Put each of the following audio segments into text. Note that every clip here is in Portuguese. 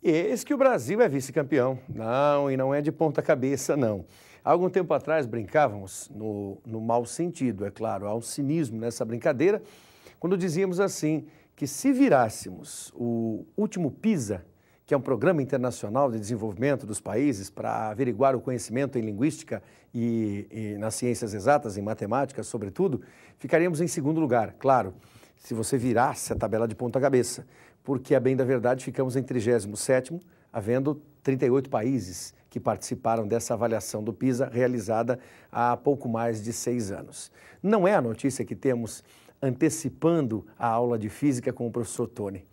E eis que o Brasil é vice-campeão. Não, e não é de ponta cabeça, não. Há algum tempo atrás brincávamos, no mau sentido, é claro, há um cinismo nessa brincadeira, quando dizíamos assim, que se virássemos o último PISA, que é um programa internacional de desenvolvimento dos países para averiguar o conhecimento em linguística e nas ciências exatas, em matemática, sobretudo, ficaríamos em segundo lugar, claro, se você virasse a tabela de ponta cabeça, porque, a bem da verdade, ficamos em 37º, havendo 38 países que participaram dessa avaliação do PISA realizada há pouco mais de 6 anos. Não é a notícia que temos antecipando a aula de física com o professor Tony.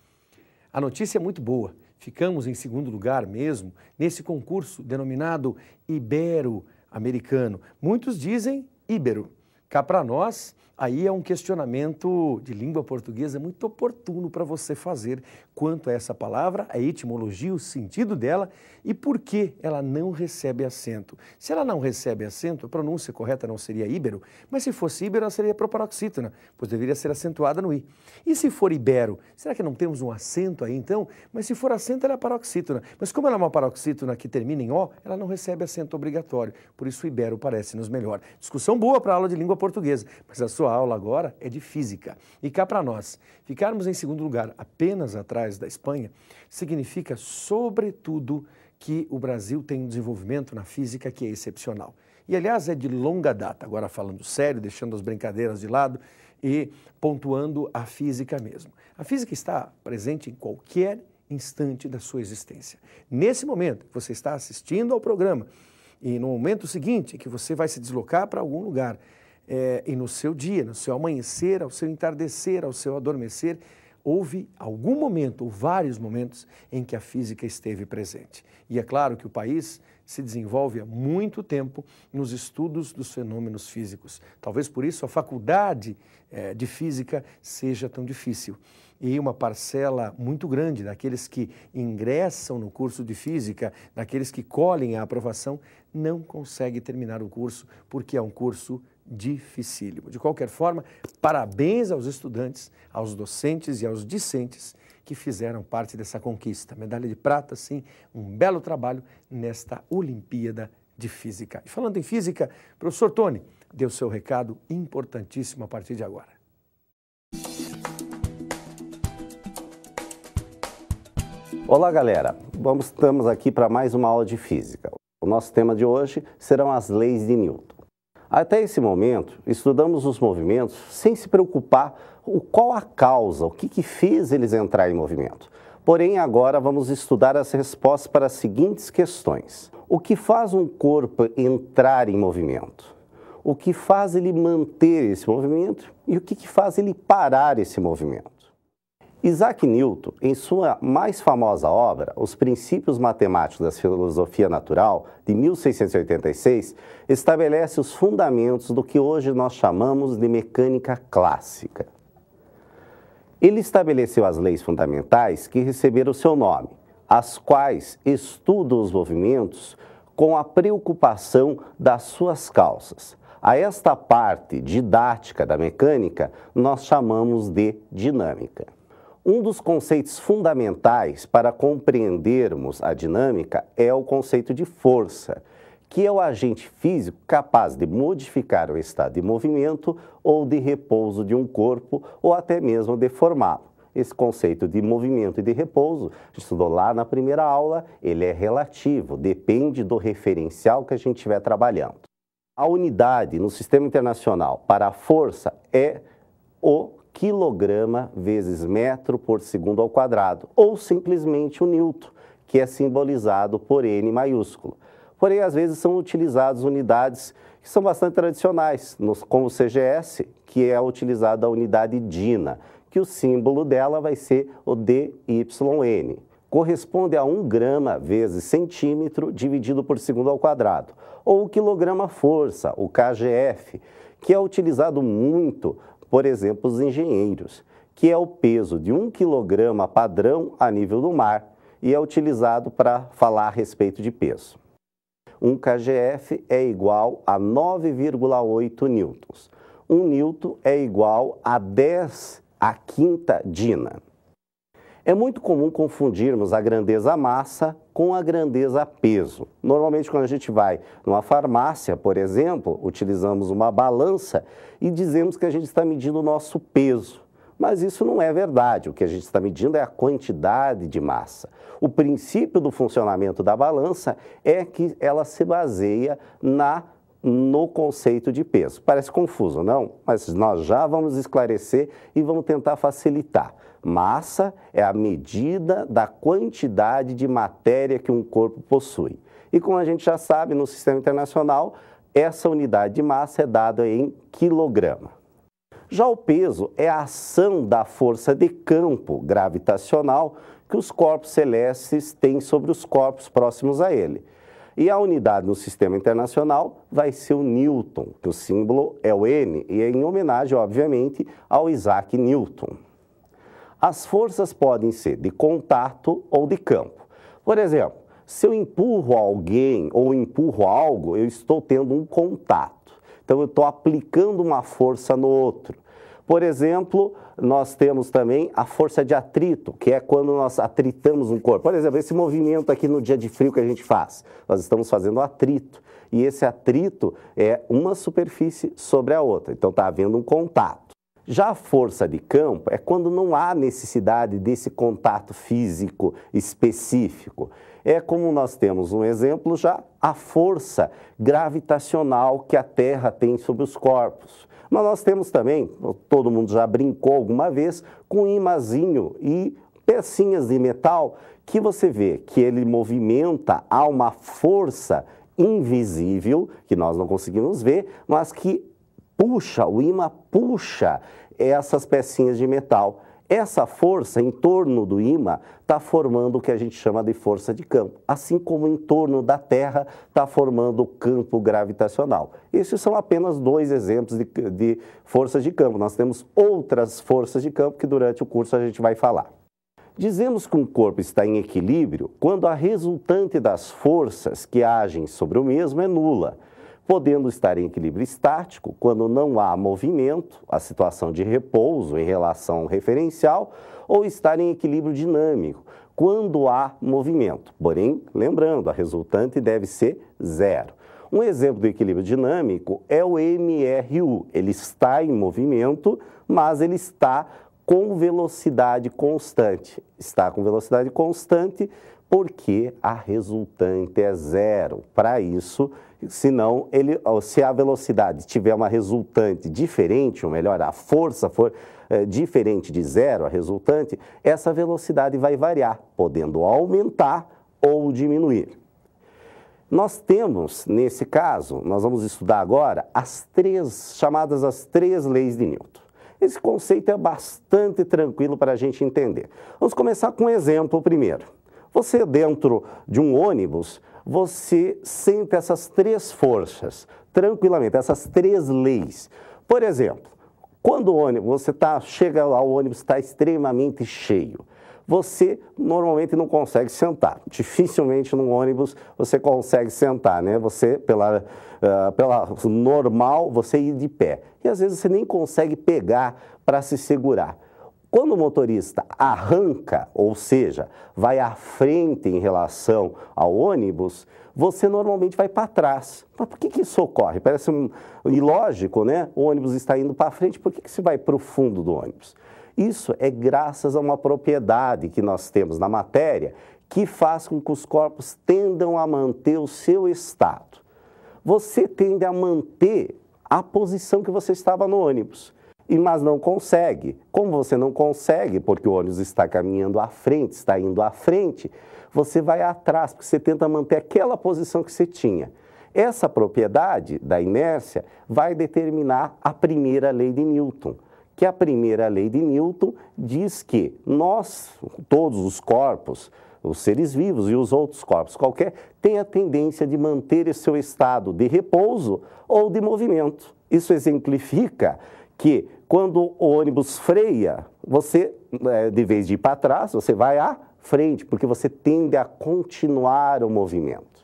A notícia é muito boa. Ficamos em segundo lugar mesmo nesse concurso denominado Ibero-Americano. Muitos dizem Íbero. Cá para nós, aí é um questionamento de língua portuguesa muito oportuno para você fazer quanto a essa palavra, a etimologia, o sentido dela e por que ela não recebe acento. Se ela não recebe acento, a pronúncia correta não seria íbero, mas se fosse íbero, ela seria proparoxítona, pois deveria ser acentuada no i. E se for ibero, será que não temos um acento aí então? Mas se for acento, ela é paroxítona. Mas como ela é uma paroxítona que termina em o, ela não recebe acento obrigatório. Por isso o ibero parece-nos melhor. Discussão boa para a aula de língua portuguesa, mas a sua aula agora é de física. E cá para nós, ficarmos em segundo lugar apenas atrás da Espanha significa, sobretudo, que o Brasil tem um desenvolvimento na física que é excepcional. E, aliás, é de longa data, agora falando sério, deixando as brincadeiras de lado e pontuando a física mesmo. A física está presente em qualquer instante da sua existência. Nesse momento que você está assistindo ao programa e no momento seguinte que você vai se deslocar para algum lugar, e no seu dia, no seu amanhecer, ao seu entardecer, ao seu adormecer, houve algum momento ou vários momentos em que a física esteve presente. E é claro que o país se desenvolve há muito tempo nos estudos dos fenômenos físicos. Talvez por isso a faculdade de física seja tão difícil. E uma parcela muito grande daqueles que ingressam no curso de física, daqueles que colhem a aprovação, não consegue terminar o curso porque é um curso dificílimo. De qualquer forma, parabéns aos estudantes, aos docentes e aos discentes que fizeram parte dessa conquista. Medalha de prata, sim, um belo trabalho nesta Olimpíada de Física. E falando em física, professor Tony, dê o seu recado importantíssimo a partir de agora. Olá, galera. Estamos aqui para mais uma aula de física. O nosso tema de hoje serão as leis de Newton. Até esse momento, estudamos os movimentos sem se preocupar qual a causa, o que fez eles entrar em movimento. Porém, agora vamos estudar as respostas para as seguintes questões. O que faz um corpo entrar em movimento? O que faz ele manter esse movimento? E o que faz ele parar esse movimento? Isaac Newton, em sua mais famosa obra, Os Princípios Matemáticos da Filosofia Natural, de 1686, estabelece os fundamentos do que hoje nós chamamos de mecânica clássica. Ele estabeleceu as leis fundamentais que receberam o seu nome, as quais estudam os movimentos com a preocupação das suas causas. A esta parte didática da mecânica nós chamamos de dinâmica. Um dos conceitos fundamentais para compreendermos a dinâmica é o conceito de força, que é o agente físico capaz de modificar o estado de movimento ou de repouso de um corpo ou até mesmo deformá-lo. Esse conceito de movimento e de repouso, a gente estudou lá na primeira aula, ele é relativo, depende do referencial que a gente estiver trabalhando. A unidade no sistema internacional para a força é o quilograma vezes metro por segundo ao quadrado, ou simplesmente o Newton, que é simbolizado por N maiúsculo. Porém, às vezes são utilizadas unidades que são bastante tradicionais, como o CGS, que é utilizada a unidade DINA, que o símbolo dela vai ser o DYN. Corresponde a 1 grama vezes centímetro dividido por segundo ao quadrado. Ou o quilograma força, o KGF, que é utilizado muito, por exemplo, os engenheiros, que é o peso de 1 quilograma padrão a nível do mar e é utilizado para falar a respeito de peso. 1 kgf é igual a 9,8 newtons. 1 newton é igual a 10 à quinta dina. É muito comum confundirmos a grandeza massa com a grandeza peso. Normalmente, quando a gente vai numa farmácia, por exemplo, utilizamos uma balança e dizemos que a gente está medindo o nosso peso. Mas isso não é verdade. O que a gente está medindo é a quantidade de massa. O princípio do funcionamento da balança é que ela se baseia no conceito de peso. Parece confuso, não? Mas nós já vamos esclarecer e vamos tentar facilitar. Massa é a medida da quantidade de matéria que um corpo possui. E como a gente já sabe, no Sistema Internacional, essa unidade de massa é dada em quilograma. Já o peso é a ação da força de campo gravitacional que os corpos celestes têm sobre os corpos próximos a ele. E a unidade no Sistema Internacional vai ser o Newton, que o símbolo é o N, e é em homenagem, obviamente, ao Isaac Newton. As forças podem ser de contato ou de campo. Por exemplo, se eu empurro alguém ou empurro algo, eu estou tendo um contato. Então, eu estou aplicando uma força no outro. Por exemplo, nós temos também a força de atrito, que é quando nós atritamos um corpo. Por exemplo, esse movimento aqui no dia de frio que a gente faz, nós estamos fazendo atrito. E esse atrito é uma superfície sobre a outra. Então, está havendo um contato. Já a força de campo é quando não há necessidade desse contato físico específico. É como nós temos um exemplo já, a força gravitacional que a Terra tem sobre os corpos. Mas nós temos também, todo mundo já brincou alguma vez, com um imazinho e pecinhas de metal que você vê que ele movimenta a uma força invisível, que nós não conseguimos ver, mas que puxa, o ímã puxa essas pecinhas de metal. Essa força em torno do ímã está formando o que a gente chama de força de campo, assim como em torno da Terra está formando o campo gravitacional. Esses são apenas dois exemplos de forças de campo. Nós temos outras forças de campo que durante o curso a gente vai falar. Dizemos que um corpo está em equilíbrio quando a resultante das forças que agem sobre o mesmo é nula, podendo estar em equilíbrio estático quando não há movimento, a situação de repouso em relação ao referencial, ou estar em equilíbrio dinâmico quando há movimento. Porém, lembrando, a resultante deve ser zero. Um exemplo do equilíbrio dinâmico é o MRU. Ele está em movimento, mas ele está com velocidade constante. Está com velocidade constante porque a resultante é zero. Para isso, senão, se a velocidade tiver uma resultante diferente, ou melhor, a força for diferente de zero, a resultante, essa velocidade vai variar, podendo aumentar ou diminuir. Nós temos, nesse caso, nós vamos estudar agora as chamadas as três leis de Newton. Esse conceito é bastante tranquilo para a gente entender. Vamos começar com um exemplo primeiro. Você dentro de um ônibus, você sente essas três forças, tranquilamente, essas três leis. Por exemplo, quando o ônibus, chega ao ônibus, está extremamente cheio, você normalmente não consegue sentar. Dificilmente num ônibus você consegue sentar, né? Você, pela normal, você ir de pé. E às vezes você nem consegue pegar para se segurar. Quando o motorista arranca, ou seja, vai à frente em relação ao ônibus, você normalmente vai para trás. Mas por que isso ocorre? Parece ilógico, né? O ônibus está indo para frente, por que você vai para o fundo do ônibus? Isso é graças a uma propriedade que nós temos na matéria que faz com que os corpos tendam a manter o seu estado. Você tende a manter a posição que você estava no ônibus, mas não consegue. Como você não consegue, porque o ônibus está caminhando à frente, está indo à frente, você vai atrás, porque você tenta manter aquela posição que você tinha. Essa propriedade da inércia vai determinar a primeira lei de Newton, que a primeira lei de Newton diz que nós, todos os corpos, os seres vivos e os outros corpos qualquer, têm a tendência de manter esse seu estado de repouso ou de movimento. Isso exemplifica que quando o ônibus freia, você, de vez de ir para trás, você vai à frente, porque você tende a continuar o movimento.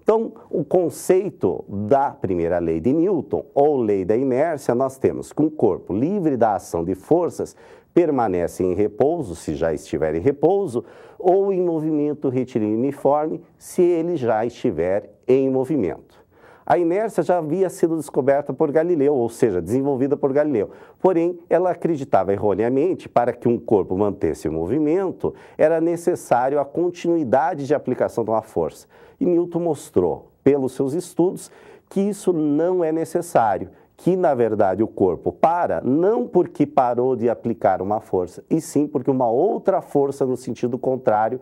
Então, o conceito da primeira lei de Newton, ou lei da inércia, nós temos que um corpo livre da ação de forças permanece em repouso, se já estiver em repouso, ou em movimento retilíneo uniforme, se ele já estiver em movimento. A inércia já havia sido descoberta por Galileu, ou seja, desenvolvida por Galileu. Porém, ela acreditava erroneamente, para que um corpo mantesse o movimento, era necessário a continuidade de aplicação de uma força. E Newton mostrou, pelos seus estudos, que isso não é necessário, que, na verdade, o corpo para não porque parou de aplicar uma força, e sim porque uma outra força no sentido contrário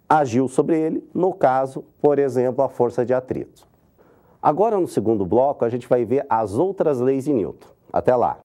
agiu sobre ele, no caso, por exemplo, a força de atrito. Agora, no segundo bloco, a gente vai ver as outras leis de Newton. Até lá!